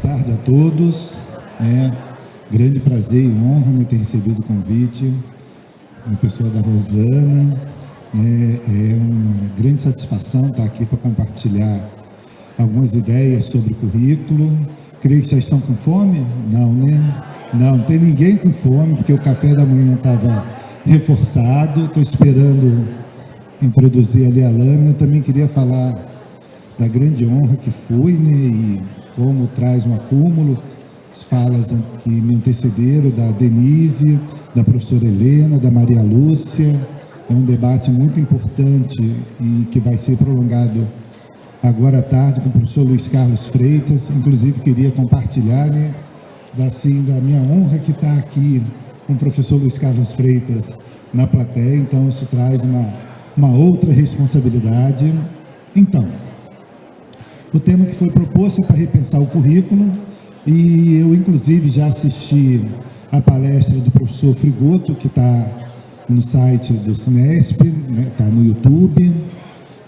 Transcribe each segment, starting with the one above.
tarde a todos. Grande prazer e honra ter recebido o convite do pessoal da Rosana. É uma grande satisfação estar aqui para compartilhar algumas ideias sobre o currículo. Creio que já estão com fome? Não, né? Não tem ninguém com fome, porque o café da manhã estava reforçado. Estou esperando introduzir ali a lâmina. Também queria falar da grande honra que foi, né? E como traz um acúmulo, as falas que me antecederam, da Denise, da professora Helena, da Maria Lúcia. É um debate muito importante e que vai ser prolongado agora à tarde com o professor Luiz Carlos Freitas. Inclusive, queria compartilhar, né, da minha honra que está aqui com o professor Luiz Carlos Freitas na plateia. Então, isso traz uma outra responsabilidade. Então, o tema que foi proposto é para repensar o currículo, e eu, inclusive, já assisti a palestra do professor Frigoto, que está no site do Sinesp, está no YouTube,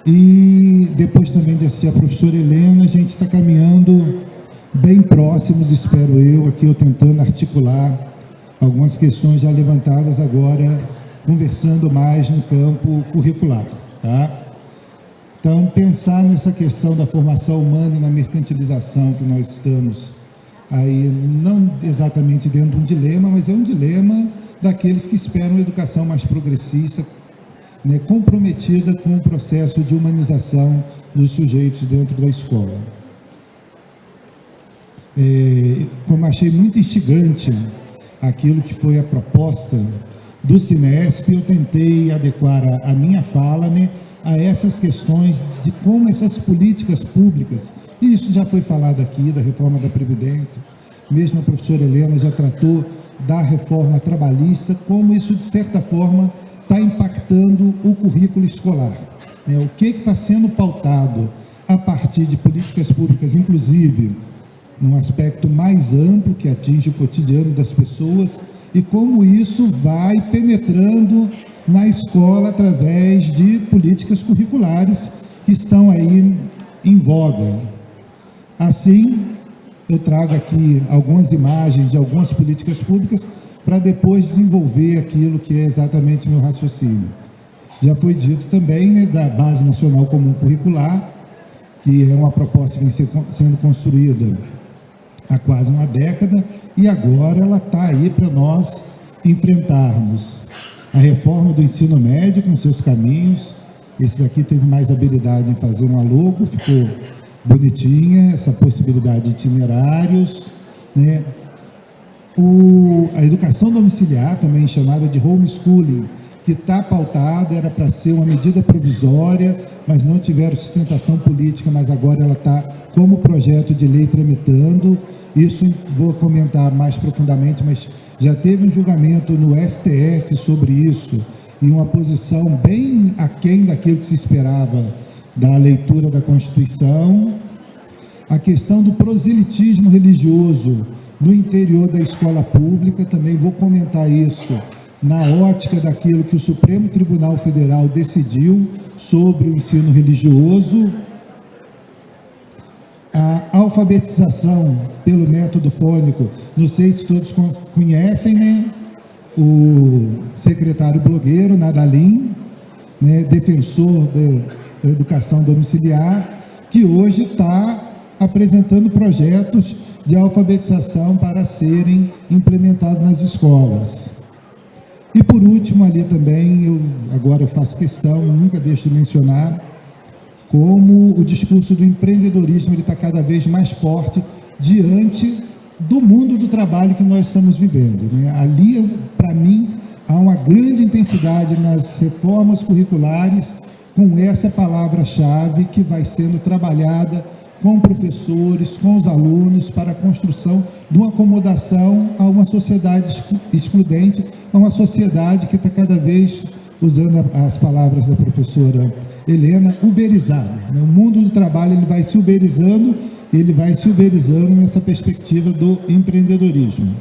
e depois também de assistir a professora Helena, a gente está caminhando bem próximos, espero eu, aqui eu tentando articular algumas questões já levantadas agora, conversando mais no campo curricular, tá? Então, pensar nessa questão da formação humana e na mercantilização que nós estamos aí, não exatamente dentro de um dilema, mas é um dilema daqueles que esperam uma educação mais progressista, né, comprometida com o processo de humanização dos sujeitos dentro da escola. Como achei muito instigante aquilo que foi a proposta do Sinesp, eu tentei adequar a minha fala, né, a essas questões de como essas políticas públicas, e isso já foi falado aqui, da reforma da Previdência, mesmo a professora Helena já tratou da reforma trabalhista, como isso, de certa forma, está impactando o currículo escolar. O que está sendo pautado a partir de políticas públicas, inclusive, num aspecto mais amplo, que atinge o cotidiano das pessoas, e como isso vai penetrando na escola através de políticas curriculares que estão aí em voga. Assim, eu trago aqui algumas imagens de algumas políticas públicas para depois desenvolver aquilo que é exatamente meu raciocínio. Já foi dito também, né, da Base Nacional Comum Curricular, que é uma proposta que vem sendo construída há quase uma década, e agora ela está aí para nós enfrentarmos a reforma do ensino médio com seus caminhos. Esse daqui teve mais habilidade em fazer uma logo, ficou bonitinha, essa possibilidade de itinerários, né? A educação domiciliar, também chamada de homeschooling, que está pautada, era para ser uma medida provisória, mas não tiveram sustentação política, mas agora ela está como projeto de lei tramitando. Isso vou comentar mais profundamente, mas já teve um julgamento no STF sobre isso, e uma posição bem aquém daquilo que se esperava da leitura da Constituição. A questão do proselitismo religioso no interior da escola pública, também vou comentar isso na ótica daquilo que o Supremo Tribunal Federal decidiu sobre o ensino religioso. A alfabetização pelo método fônico, não sei se todos conhecem, né? O secretário blogueiro, Nadalim, né, defensor da educação domiciliar, que hoje está apresentando projetos de alfabetização para serem implementados nas escolas. E por último, ali também, agora eu faço questão, eu nunca deixo de mencionar, como o discurso do empreendedorismo está cada vez mais forte diante do mundo do trabalho que nós estamos vivendo, né? Ali, para mim, há uma grande intensidade nas reformas curriculares com essa palavra-chave que vai sendo trabalhada com professores, com os alunos, para a construção de uma acomodação a uma sociedade excludente, a uma sociedade que está cada vez, usando as palavras da professora Helena, uberizada, né? O mundo do trabalho ele vai se uberizando, nessa perspectiva do empreendedorismo.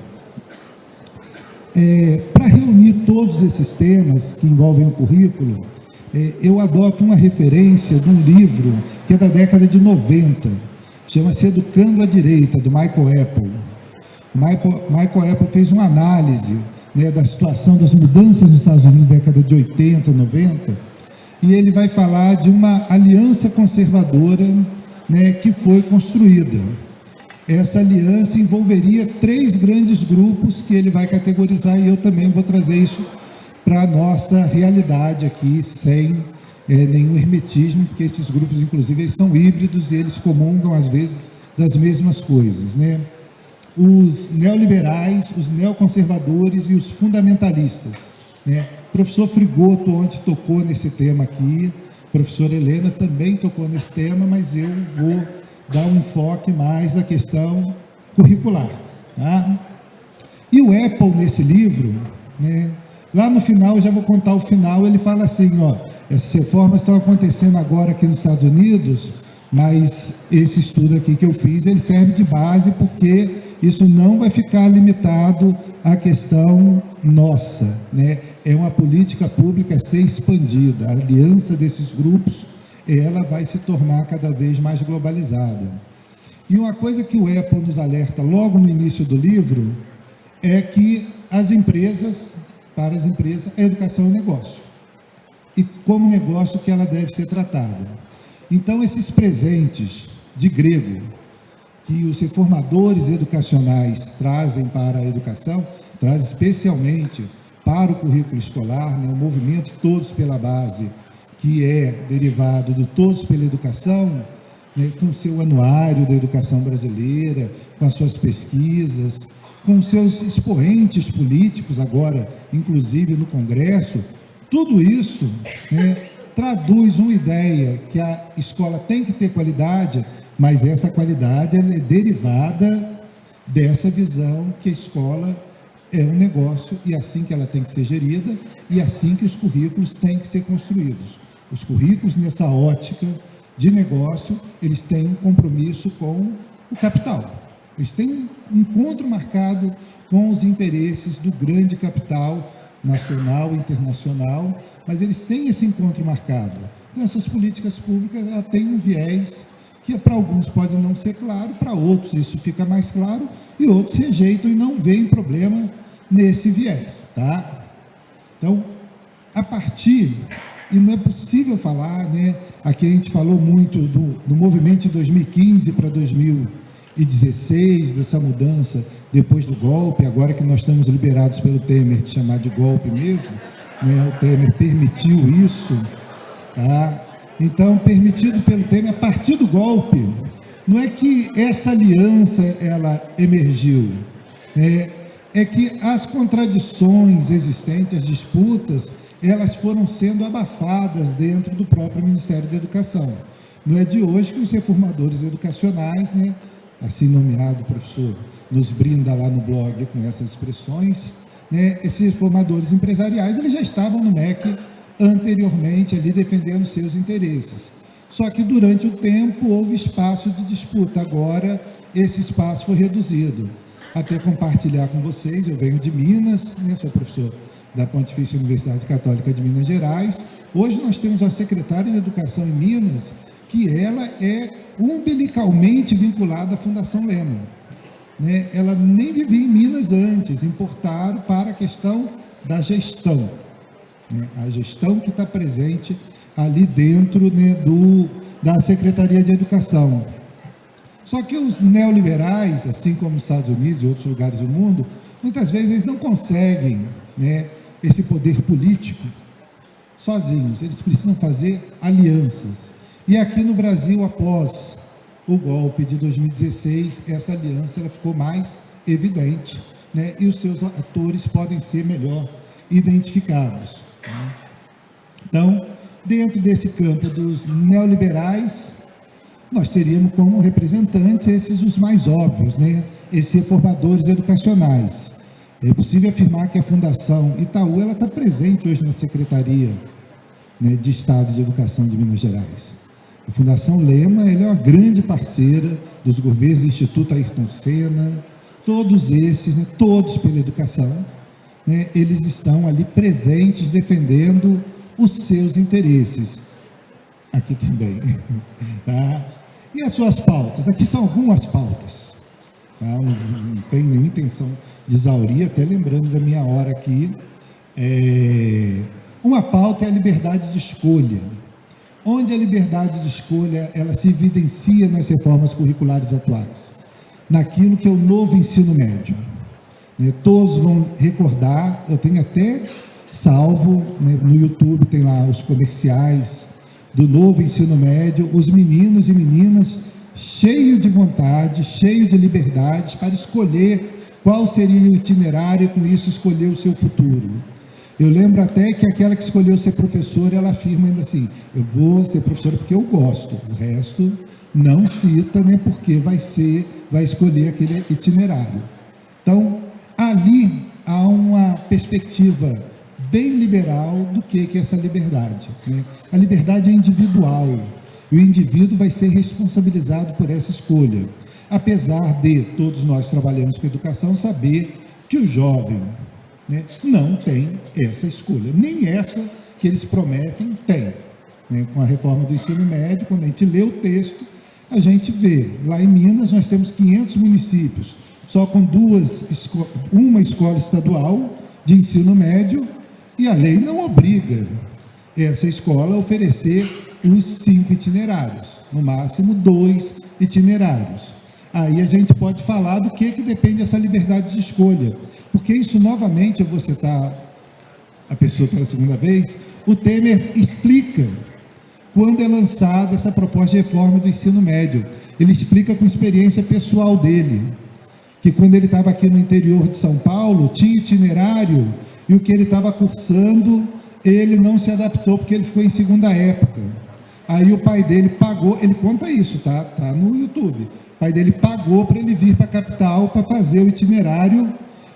Para reunir todos esses temas que envolvem o currículo, eu adoto uma referência de um livro que é da década de 90, chama-se Educando a Direita, do Michael Apple. Michael Apple fez uma análise, né, da situação das mudanças nos Estados Unidos na década de 80, 90, e ele vai falar de uma aliança conservadora, né, que foi construída. Essa aliança envolveria 3 grandes grupos que ele vai categorizar, e eu também vou trazer isso para a nossa realidade aqui, sem nenhum hermetismo, porque esses grupos, inclusive, eles são híbridos e eles comungam, às vezes, das mesmas coisas, né? Os neoliberais, os neoconservadores e os fundamentalistas, né? O professor Frigoto ontem tocou nesse tema aqui, a professora Helena também tocou nesse tema, mas eu vou dar um enfoque mais na questão curricular, tá? E o Apple, nesse livro, né, lá no final, eu já vou contar o final, ele fala assim, ó, essas reformas estão acontecendo agora aqui nos Estados Unidos, mas esse estudo aqui que eu fiz, ele serve de base porque isso não vai ficar limitado à questão nossa, né? É uma política pública a ser expandida, a aliança desses grupos, ela vai se tornar cada vez mais globalizada. E uma coisa que o Apple nos alerta logo no início do livro é que para as empresas, a educação é um negócio. E como negócio que ela deve ser tratada. Então, esses presentes de grego que os reformadores educacionais trazem para a educação, trazem especialmente para o currículo escolar, né, o movimento Todos pela Base, que é derivado do Todos pela Educação, né, com o seu anuário da educação brasileira, com as suas pesquisas, com seus expoentes políticos agora, inclusive no Congresso, tudo isso, né, traduz uma ideia que a escola tem que ter qualidade, mas essa qualidade ela é derivada dessa visão que a escola é um negócio e assim que ela tem que ser gerida e assim que os currículos têm que ser construídos. Os currículos, nessa ótica de negócio, eles têm um compromisso com o capital. Eles têm um encontro marcado com os interesses do grande capital nacional e internacional, mas eles têm esse encontro marcado. Então, essas políticas públicas têm um viés que para alguns pode não ser claro, para outros isso fica mais claro, e outros rejeitam e não veem problema nesse viés, tá? Então, a partir, e não é possível falar, né, aqui a gente falou muito do movimento de 2015 para 2016, dessa mudança depois do golpe, agora que nós estamos liberados pelo Temer de chamar de golpe mesmo, né, o Temer permitiu isso, tá? Então, permitido pelo Temer, a partir do golpe, não é que essa aliança ela emergiu, é que as contradições existentes, as disputas, elas foram sendo abafadas dentro do próprio Ministério da Educação. Não é de hoje que os reformadores educacionais, né, assim nomeado professor, nos brinda lá no blog com essas expressões, né, esses reformadores empresariais, eles já estavam no MEC anteriormente ali defendendo seus interesses. Só que durante o tempo houve espaço de disputa, agora esse espaço foi reduzido. Até compartilhar com vocês, eu venho de Minas, né, sou professor da Pontifícia Universidade Católica de Minas Gerais. Hoje nós temos uma secretária de Educação em Minas, que ela é umbilicalmente vinculada à Fundação Lehman, né? Ela nem vivia em Minas antes, importaram para a questão da gestão, né? A gestão que está presente ali dentro, né, da Secretaria de Educação. Só que os neoliberais, assim como os Estados Unidos e outros lugares do mundo, muitas vezes eles não conseguem, né, esse poder político sozinhos, eles precisam fazer alianças. E aqui no Brasil, após o golpe de 2016, essa aliança ela ficou mais evidente, né, e os seus atores podem ser melhor identificados, né? Então, dentro desse campo dos neoliberais, nós teríamos como representantes esses os mais óbvios, né? Esses reformadores educacionais. É possível afirmar que a Fundação Itaú ela está presente hoje na Secretaria, né, de Estado de Educação de Minas Gerais. A Fundação Lema ela é uma grande parceira dos governos do Instituto Ayrton Senna, todos esses, né, todos pela educação, né, eles estão ali presentes defendendo os seus interesses. Aqui também, tá? E as suas pautas? Aqui são algumas pautas. Tá? Não tenho nenhuma intenção de exaurir, até lembrando da minha hora aqui. Uma pauta é a liberdade de escolha. Onde a liberdade de escolha ela se evidencia nas reformas curriculares atuais? Naquilo que é o novo ensino médio. Todos vão recordar, eu tenho até salvo, no YouTube tem lá os comerciais do novo ensino médio, os meninos e meninas cheios de vontade, cheios de liberdades para escolher qual seria o itinerário e com isso escolher o seu futuro. Eu lembro até que aquela que escolheu ser professora, ela afirma ainda assim, eu vou ser professora porque eu gosto, o resto não cita, porque vai escolher aquele itinerário. Então, ali há uma perspectiva bem liberal do que é essa liberdade. A liberdade é individual, e o indivíduo vai ser responsabilizado por essa escolha. Apesar de todos nós trabalhamos com educação, saber que o jovem não tem essa escolha, nem essa que eles prometem tem. Com a reforma do ensino médio, quando a gente lê o texto, a gente vê, lá em Minas nós temos 500 municípios, só com uma escola estadual de ensino médio, e a lei não obriga essa escola a oferecer os 5 itinerários, no máximo 2 itinerários. Aí a gente pode falar do que depende dessa liberdade de escolha, porque isso novamente, eu vou citar a pessoa pela segunda vez, o Temer explica quando é lançada essa proposta de reforma do ensino médio. Ele explica com experiência pessoal dele, que quando ele estava aqui no interior de São Paulo, tinha itinerário, e o que ele estava cursando, ele não se adaptou, porque ele ficou em segunda época. Aí o pai dele pagou, ele conta isso, tá no YouTube, o pai dele pagou para ele vir para a capital para fazer o itinerário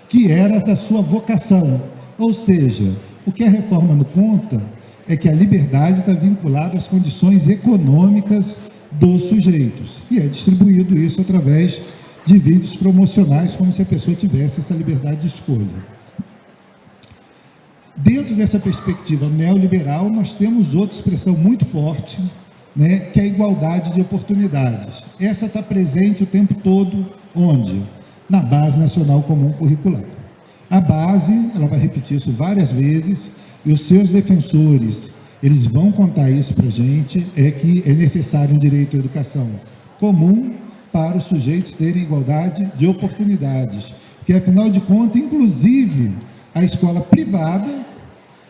que era da sua vocação. Ou seja, o que a reforma não conta é que a liberdade está vinculada às condições econômicas dos sujeitos, e é distribuído isso através de vídeos promocionais, como se a pessoa tivesse essa liberdade de escolha. Dentro dessa perspectiva neoliberal, nós temos outra expressão muito forte, que é a igualdade de oportunidades. Essa está presente o tempo todo, onde? Na Base Nacional Comum Curricular. A base, ela vai repetir isso várias vezes, e os seus defensores, eles vão contar isso para a gente, é que é necessário um direito à educação comum para os sujeitos terem igualdade de oportunidades, porque, afinal de contas, inclusive, a escola privada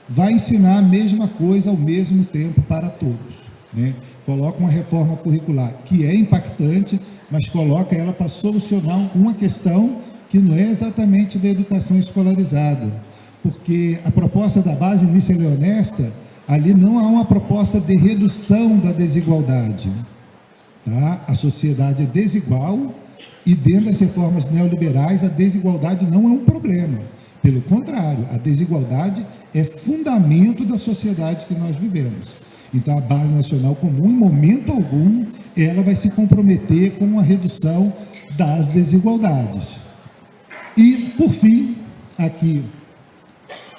vai ensinar a mesma coisa ao mesmo tempo para todos. Coloca uma reforma curricular que é impactante, mas coloca ela para solucionar uma questão que não é exatamente da educação escolarizada, porque a proposta da base Início e Honesta, ali não há uma proposta de redução da desigualdade. A sociedade é desigual, e dentro das reformas neoliberais a desigualdade não é um problema. Pelo contrário, a desigualdade é fundamento da sociedade que nós vivemos. Então, a Base Nacional Comum, em momento algum, ela vai se comprometer com a redução das desigualdades. E, por fim, aqui,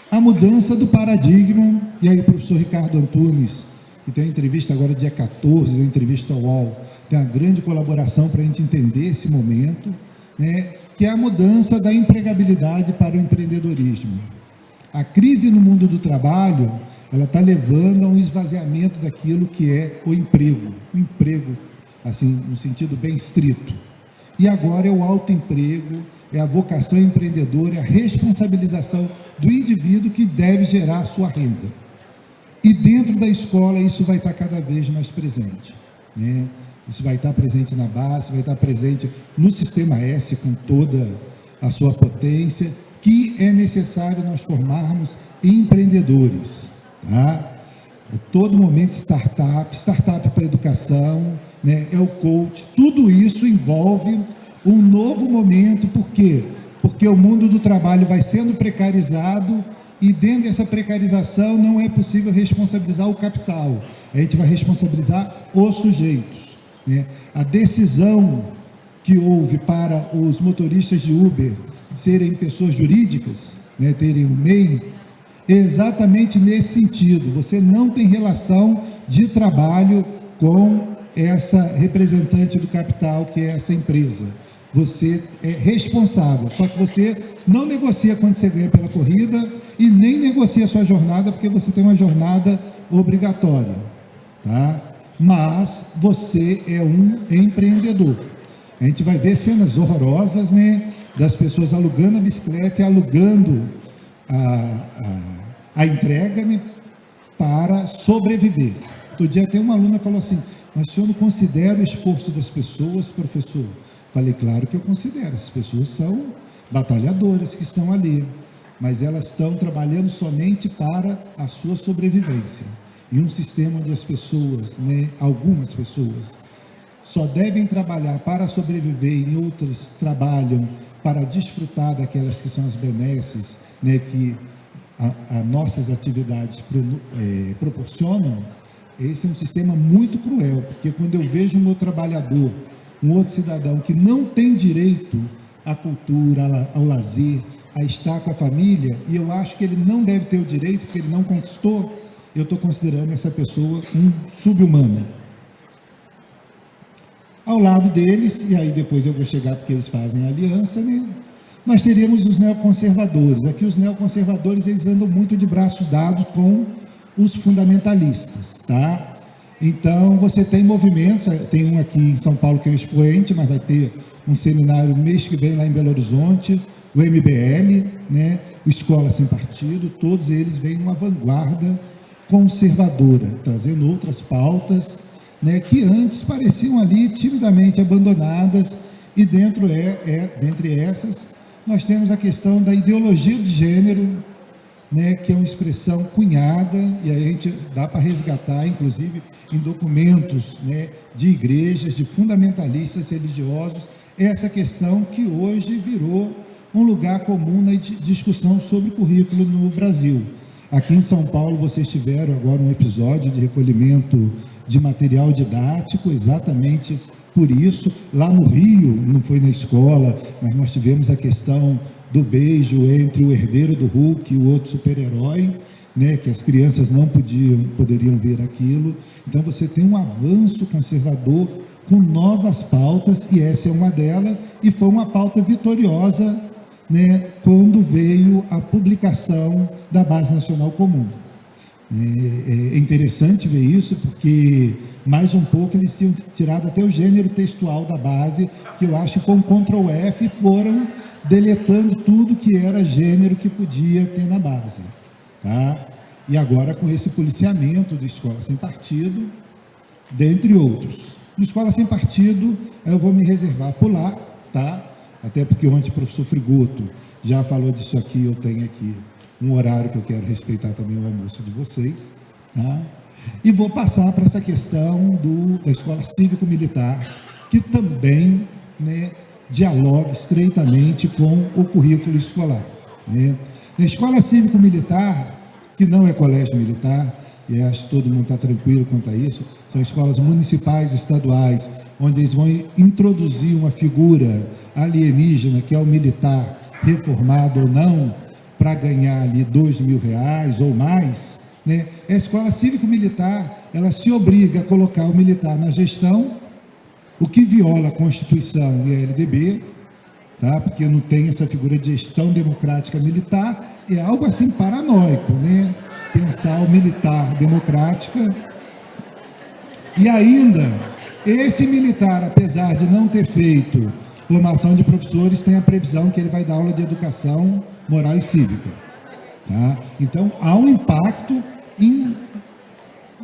a mudança do paradigma, e aí o professor Ricardo Antunes, que tem uma entrevista agora dia 14, uma entrevista ao UOL, tem uma grande colaboração para a gente entender esse momento, que é a mudança da empregabilidade para o empreendedorismo. A crise no mundo do trabalho, ela está levando a um esvaziamento daquilo que é o emprego, assim, no sentido bem estrito. E agora é o autoemprego, é a vocação empreendedora, é a responsabilização do indivíduo que deve gerar a sua renda. E dentro da escola isso vai estar cada vez mais presente, Isso vai estar presente na base, vai estar presente no Sistema S com toda a sua potência, que é necessário nós formarmos empreendedores, A todo momento startup para a educação, é o coach, tudo isso envolve um novo momento. Por quê? Porque o mundo do trabalho vai sendo precarizado, e dentro dessa precarização não é possível responsabilizar o capital, a gente vai responsabilizar os sujeitos. A decisão que houve para os motoristas de Uber serem pessoas jurídicas, terem um MEI, é exatamente nesse sentido. Você não tem relação de trabalho com essa representante do capital, que é essa empresa. Você é responsável, só que você não negocia quanto você ganha pela corrida e nem negocia a sua jornada, porque você tem uma jornada obrigatória, tá? Mas você é um empreendedor. A gente vai ver cenas horrorosas, né, das pessoas alugando a bicicleta e alugando a entrega, né, para sobreviver. Outro dia até uma aluna falou assim: mas o senhor não considera o esforço das pessoas, professor? Falei: claro que eu considero, as pessoas são batalhadoras que estão ali, mas elas estão trabalhando somente para a sua sobrevivência. E um sistema onde as pessoas, né, algumas pessoas, só devem trabalhar para sobreviver e outras trabalham para desfrutar daquelas que são as benesses, né, que as nossas atividades proporcionam. Esse é um sistema muito cruel, porque quando eu vejo um outro trabalhador, um outro cidadão que não tem direito à cultura, ao lazer, a estar com a família, e eu acho que ele não deve ter o direito, porque ele não conquistou, eu estou considerando essa pessoa um sub-humano. Ao lado deles, e aí depois eu vou chegar porque eles fazem aliança, né? Nós teríamos os neoconservadores. Aqui os neoconservadores, eles andam muito de braços dados com os fundamentalistas, tá? Então, você tem movimentos, tem um aqui em São Paulo que é um expoente, mas vai ter um seminário mês que vem lá em Belo Horizonte, o MBL, né? O Escola Sem Partido, todos eles vêm numa vanguarda conservadora, trazendo outras pautas, né, que antes pareciam ali timidamente abandonadas, e dentre essas, nós temos a questão da ideologia de gênero, né, que é uma expressão cunhada, e a gente dá para resgatar, inclusive, em documentos, né, de igrejas, de fundamentalistas religiosos, essa questão que hoje virou um lugar comum na discussão sobre currículo no Brasil. Aqui em São Paulo, vocês tiveram agora um episódio de recolhimento de material didático, exatamente por isso. Lá no Rio, não foi na escola, mas nós tivemos a questão do beijo entre o herdeiro do Hulk e o outro super-herói, né, que as crianças não poderiam ver aquilo. Então você tem um avanço conservador com novas pautas, e essa é uma delas, e foi uma pauta vitoriosa, né, quando veio a publicação da Base Nacional Comum. É interessante ver isso, porque mais um pouco eles tinham tirado até o gênero textual da base, que eu acho que com Ctrl F foram deletando tudo que era gênero que podia ter na base, tá? E agora com esse policiamento do Escola Sem Partido, dentre outros. No Escola Sem Partido, eu vou me reservar por lá, tá? Até porque ontem o professor Frigoto já falou disso aqui, eu tenho aqui um horário que eu quero respeitar também o almoço de vocês, tá? E vou passar para essa questão da Escola Cívico-Militar, que também, né, dialoga estreitamente com o currículo escolar, né? Na Escola Cívico-Militar, que não é colégio militar, e acho que todo mundo está tranquilo quanto a isso, são escolas municipais estaduais, onde eles vão introduzir uma figura alienígena, que é o militar, reformado ou não, para ganhar ali R$2.000 ou mais, né? A escola cívico-militar, ela se obriga a colocar o militar na gestão, o que viola a Constituição e a LDB, tá? Porque não tem essa figura de gestão democrática militar, é algo assim paranoico, né? Pensar o militar democrática. E ainda, esse militar, apesar de não ter feito formação de professores, tem a previsão que ele vai dar aula de educação moral e cívica, tá? Então, há um impacto em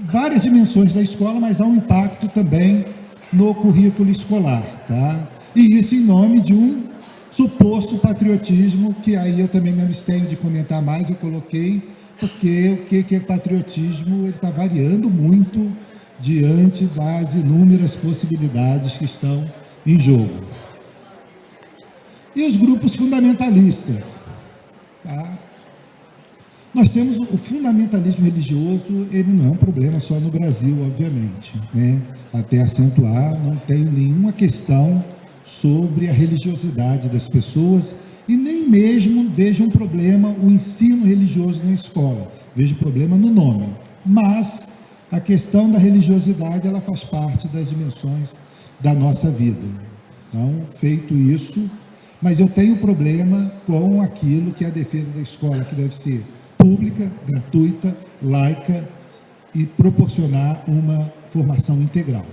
várias dimensões da escola, mas há um impacto também no currículo escolar, tá? E isso em nome de um suposto patriotismo, que aí eu também me abstenho de comentar mais, eu coloquei, porque o que é patriotismo, ele está variando muito diante das inúmeras possibilidades que estão em jogo. E os grupos fundamentalistas, tá? Nós temos o fundamentalismo religioso, ele não é um problema só no Brasil, obviamente, né? Até acentuar, não tem nenhuma questão sobre a religiosidade das pessoas, e nem mesmo vejo um problema o ensino religioso na escola, vejo problema no nome. Mas a questão da religiosidade, ela faz parte das dimensões da nossa vida. Então, feito isso, mas eu tenho problema com aquilo que é a defesa da escola, que deve ser pública, gratuita, laica e proporcionar uma formação integral.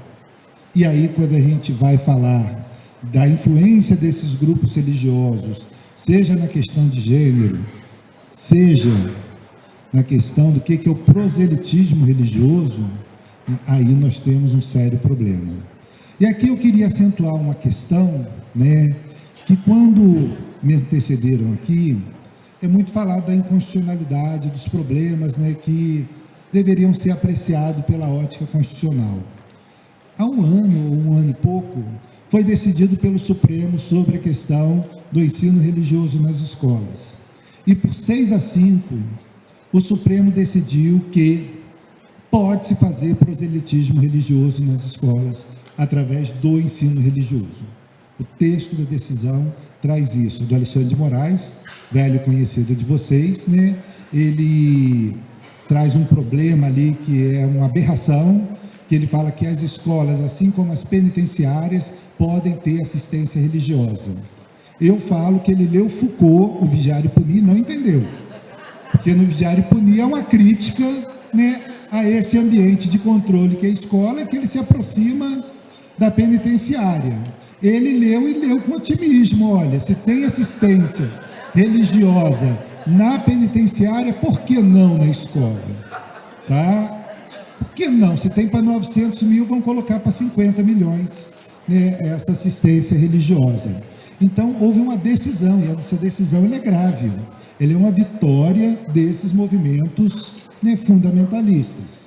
E aí, quando a gente vai falar da influência desses grupos religiosos, seja na questão de gênero, seja na questão do que é o proselitismo religioso, aí nós temos um sério problema. E aqui eu queria acentuar uma questão, né, que quando me antecederam aqui, é muito falado da inconstitucionalidade, dos problemas, né, que deveriam ser apreciados pela ótica constitucional. Há um ano e pouco, foi decidido pelo Supremo sobre a questão do ensino religioso nas escolas. E por 6-5, o Supremo decidiu que pode-se fazer proselitismo religioso nas escolas através do ensino religioso. O texto da decisão traz isso, do Alexandre de Moraes, velho conhecido de vocês, né? Ele traz um problema ali que é uma aberração, que ele fala que as escolas, assim como as penitenciárias, podem ter assistência religiosa. Eu falo que ele leu Foucault, o Vigiar e Punir, não entendeu. Porque no Vigiar e Punir é uma crítica, né, a esse ambiente de controle que é a escola, que ele se aproxima da penitenciária. Ele leu com otimismo, olha, se tem assistência religiosa na penitenciária, por que não na escola? Tá? Por que não? Se tem para 900 mil, vão colocar para 50 milhões, né, essa assistência religiosa. Então, houve uma decisão, e essa decisão é grave. Ele é uma vitória desses movimentos, né, fundamentalistas.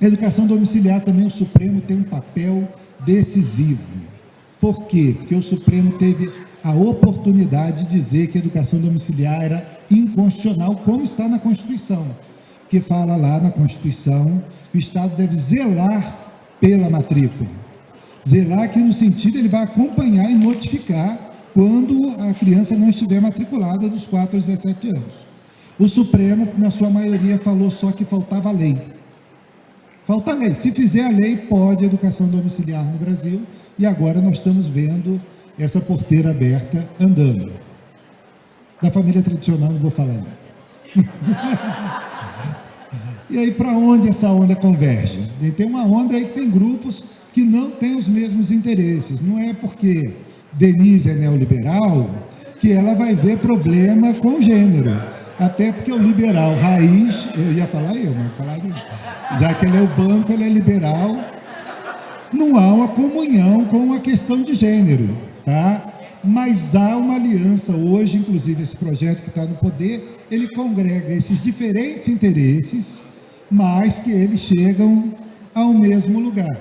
A educação domiciliar também, o Supremo tem um papel decisivo. Por quê? Porque o Supremo teve a oportunidade de dizer que a educação domiciliar era inconstitucional, como está na Constituição, que fala lá na Constituição que o Estado deve zelar pela matrícula. Zelar aqui no sentido, ele vai acompanhar e notificar quando a criança não estiver matriculada dos 4 aos 17 anos. O Supremo, na sua maioria, falou só que faltava lei. Falta lei. Se fizer a lei, pode a educação domiciliar no Brasil, e agora nós estamos vendo essa porteira aberta andando. Da família tradicional não vou falar não. E aí, para onde essa onda converge? E tem uma onda aí que tem grupos que não têm os mesmos interesses. Não é porque Denise é neoliberal que ela vai ver problema com o gênero. Até porque o liberal raiz, eu ia falar já que ele é o banco, ele é liberal, não há uma comunhão com a questão de gênero, tá? Mas há uma aliança hoje, inclusive esse projeto que está no poder, ele congrega esses diferentes interesses, mas que eles chegam ao mesmo lugar.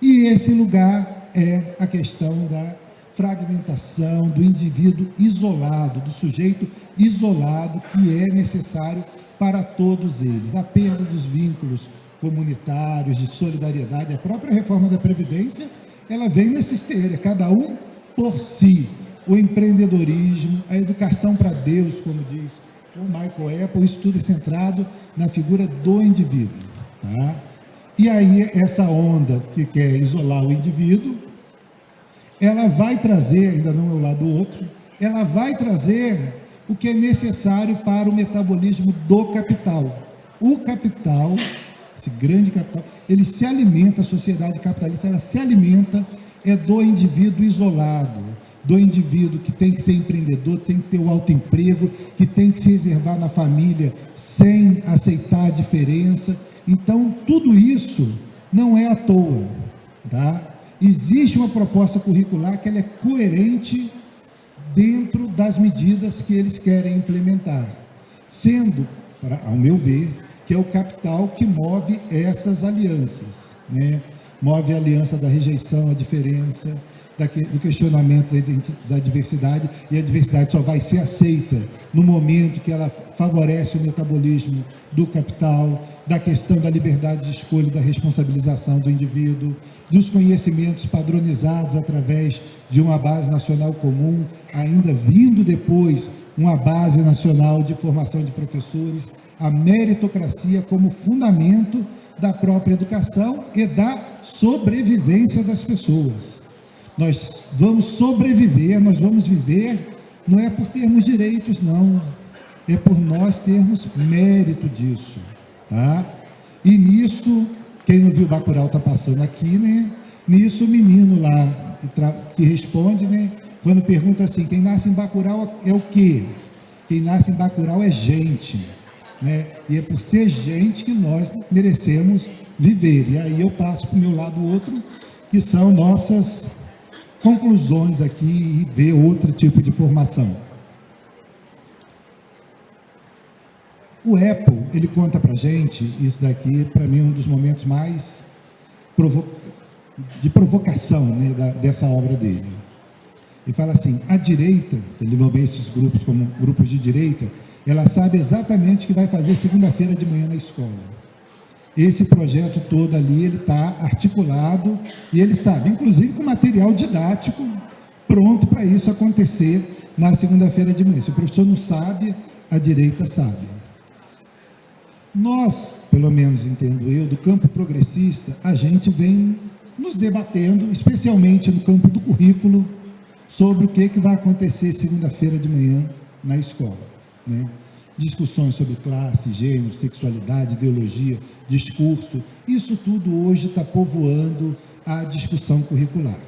E esse lugar é a questão da fragmentação, do indivíduo isolado, do sujeito isolado, que é necessário para todos eles. A perda dos vínculos comunitários, de solidariedade, a própria reforma da Previdência, ela vem nessa esteira, cada um por si. O empreendedorismo, a educação para Deus, como diz o Michael Apple, o estudo é centrado na figura do indivíduo. Tá? E aí, essa onda que quer isolar o indivíduo, ela vai trazer, ainda não é o lado do outro, ela vai trazer o que é necessário para o metabolismo do capital. O capital, esse grande capital, ele se alimenta, a sociedade capitalista, ela se alimenta do indivíduo isolado, do indivíduo que tem que ser empreendedor, tem que ter o autoemprego, que tem que se reservar na família sem aceitar a diferença. Então, tudo isso não é à toa, tá? Existe uma proposta curricular que ela é coerente dentro das medidas que eles querem implementar, sendo, ao meu ver, que é o capital que move essas alianças, né? Move a aliança da rejeição à diferença, do questionamento da diversidade, e a diversidade só vai ser aceita no momento que ela favorece o metabolismo do capital, da questão da liberdade de escolha e da responsabilização do indivíduo, dos conhecimentos padronizados através de uma base nacional comum, ainda vindo depois uma base nacional de formação de professores, a meritocracia como fundamento da própria educação e da sobrevivência das pessoas. Nós vamos sobreviver, nós vamos viver, não é por termos direitos, não, é por nós termos mérito disso, tá? E nisso, quem não viu Bacurau está passando aqui, né? Nisso o menino lá que responde, né? Quando pergunta assim, quem nasce em Bacurau é o quê? Quem nasce em Bacurau é gente, né? E é por ser gente que nós merecemos viver. E aí eu passo para o meu lado outro, que são nossas conclusões aqui e ver outro tipo de formação. O Apple, ele conta para a gente, isso daqui para mim é um dos momentos mais de provocação, né, dessa obra dele. Ele fala assim, a direita, ele nomeia esses grupos como grupos de direita, ela sabe exatamente o que vai fazer segunda-feira de manhã na escola. Esse projeto todo ali, ele está articulado e ele sabe, inclusive com material didático pronto para isso acontecer na segunda-feira de manhã. Se o professor não sabe, a direita sabe. Nós, pelo menos entendo eu, do campo progressista, a gente vem nos debatendo, especialmente no campo do currículo, sobre o que vai acontecer segunda-feira de manhã na escola, né? Discussões sobre classe, gênero, sexualidade, ideologia, discurso, isso tudo hoje está povoando a discussão curricular.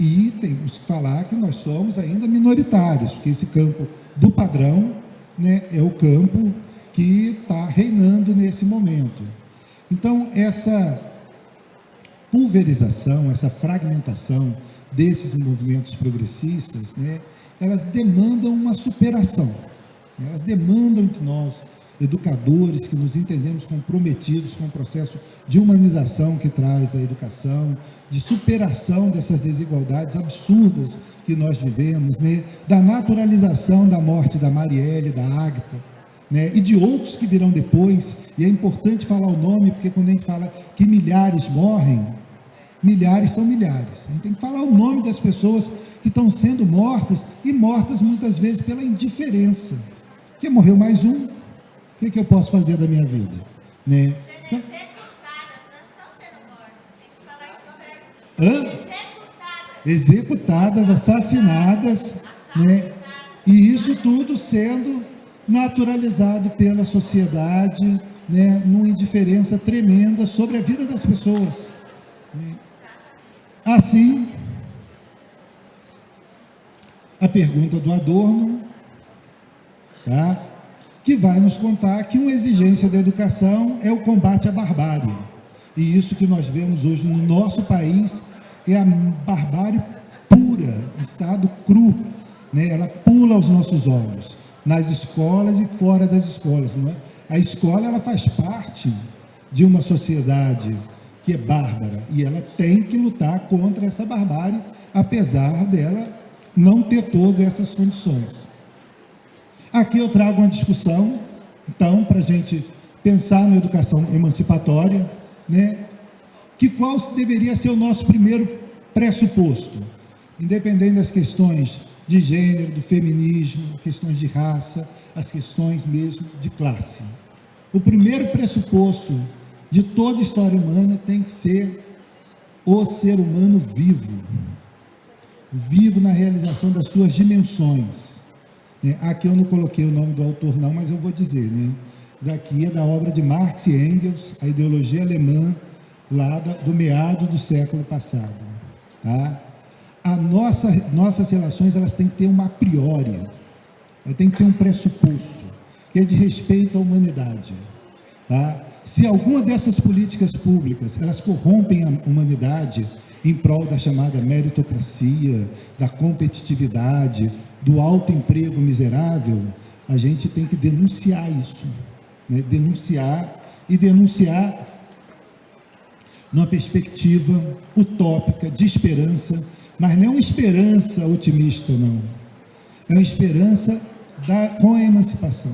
E temos que falar que nós somos ainda minoritários, porque esse campo do padrão, né, é o campo que está reinando nesse momento. Então, essa pulverização, essa fragmentação desses movimentos progressistas, né, elas demandam uma superação. Elas demandam de nós, educadores, que nos entendemos comprometidos com o processo de humanização que traz a educação, de superação dessas desigualdades absurdas que nós vivemos, né, da naturalização da morte da Marielle, da Ágata, né, e de outros que virão depois. E é importante falar o nome, porque quando a gente fala que milhares morrem, milhares são milhares. A gente tem que falar o nome das pessoas que estão sendo mortas, e mortas muitas vezes pela indiferença. Porque morreu mais um, o que eu posso fazer da minha vida? Né? Então, executadas, assassinadas, né? E isso tudo sendo naturalizado pela sociedade, né? Numa indiferença tremenda sobre a vida das pessoas, né? Assim, a pergunta do Adorno, tá? Que vai nos contar que uma exigência da educação é o combate à barbárie. E isso que nós vemos hoje no nosso país é a barbárie pura, estado cru, né? Ela pula aos nossos olhos, nas escolas e fora das escolas, não é? A escola, ela faz parte de uma sociedade que é bárbara, e ela tem que lutar contra essa barbárie, apesar dela não ter todas essas condições. Aqui eu trago uma discussão, então, para a gente pensar na educação emancipatória, né? Que qual deveria ser o nosso primeiro pressuposto, independente das questões de gênero, do feminismo, questões de raça, as questões mesmo de classe. O primeiro pressuposto de toda a história humana tem que ser o ser humano vivo, vivo na realização das suas dimensões. Aqui eu não coloquei o nome do autor não, mas eu vou dizer, né? Daqui é da obra de Marx e Engels, a ideologia alemã, lá do meado do século passado, tá? Nossas relações, elas têm que ter uma a priori, elas têm que ter um pressuposto, que é de respeito à humanidade, tá? Se alguma dessas políticas públicas, elas corrompem a humanidade em prol da chamada meritocracia, da competitividade, do alto emprego miserável, a gente tem que denunciar isso, né? Denunciar numa perspectiva utópica, de esperança, mas não é uma esperança otimista, não. É uma esperança com a emancipação,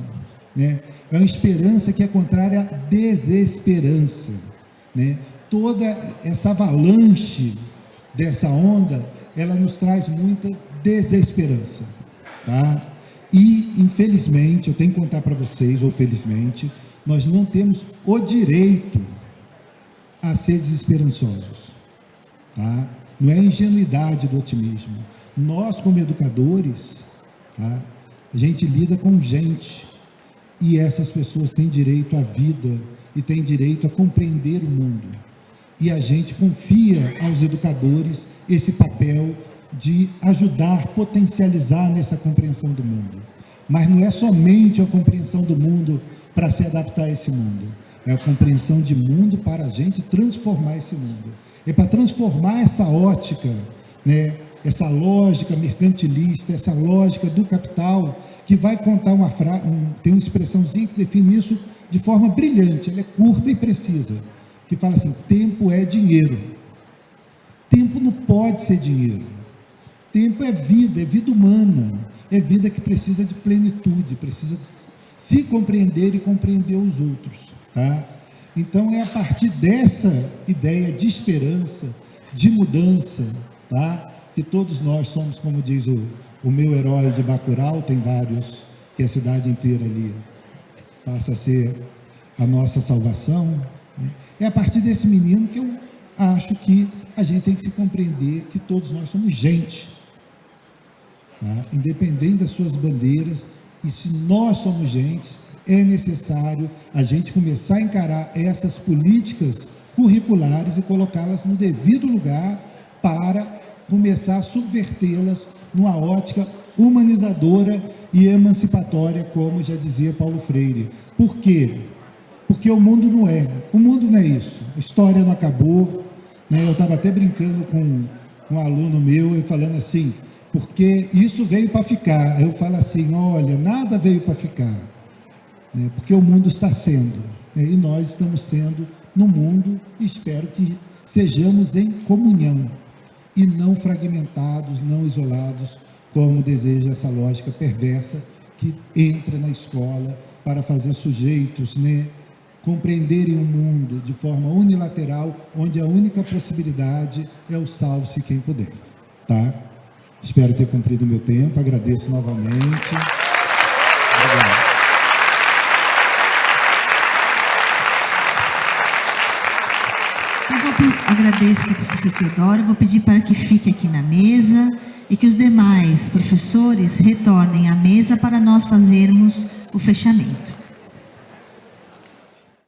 né? É uma esperança que é contrária à desesperança, né? Toda essa avalanche dessa onda, ela nos traz muita desesperança, tá? E, infelizmente, eu tenho que contar para vocês, ou felizmente, nós não temos o direito a ser desesperançosos, tá? Não é ingenuidade do otimismo. Nós, como educadores, tá? A gente lida com gente, e essas pessoas têm direito à vida e têm direito a compreender o mundo. E a gente confia aos educadores esse papel de ajudar, potencializar nessa compreensão do mundo. Mas não é somente a compreensão do mundo para se adaptar a esse mundo. É a compreensão de mundo para a gente transformar esse mundo. É para transformar essa ótica, né, essa lógica mercantilista, essa lógica do capital, que vai contar tem uma expressãozinha que define isso de forma brilhante, ela é curta e precisa, que fala assim: tempo é dinheiro. Tempo não pode ser dinheiro. Tempo é vida humana, é vida que precisa de plenitude, precisa de se compreender e compreender os outros, tá? Então é a partir dessa ideia de esperança, de mudança, tá? Que todos nós somos, como diz o meu herói de Bacurau, tem vários, que a cidade inteira ali passa a ser a nossa salvação, né? É a partir desse menino que eu acho que a gente tem que se compreender que todos nós somos gente, tá? Independente das suas bandeiras, e se nós somos gente, é necessário a gente começar a encarar essas políticas curriculares e colocá-las no devido lugar para começar a subvertê-las numa ótica humanizadora e emancipatória, como já dizia Paulo Freire. Por quê? Porque o mundo não é isso. A história não acabou, né? Eu estava até brincando com um aluno meu e falando assim, porque isso veio para ficar. Eu falo assim, olha, nada veio para ficar, né? Porque o mundo está sendo, né? E nós estamos sendo no mundo, e espero que sejamos em comunhão e não fragmentados, não isolados, como deseja essa lógica perversa que entra na escola para fazer sujeitos, né, compreenderem o mundo de forma unilateral, onde a única possibilidade é o salve-se quem puder, tá? Espero ter cumprido o meu tempo, agradeço novamente. Obrigado. Agradeço ao professor Teodoro, vou pedir para que fique aqui na mesa e que os demais professores retornem à mesa para nós fazermos o fechamento.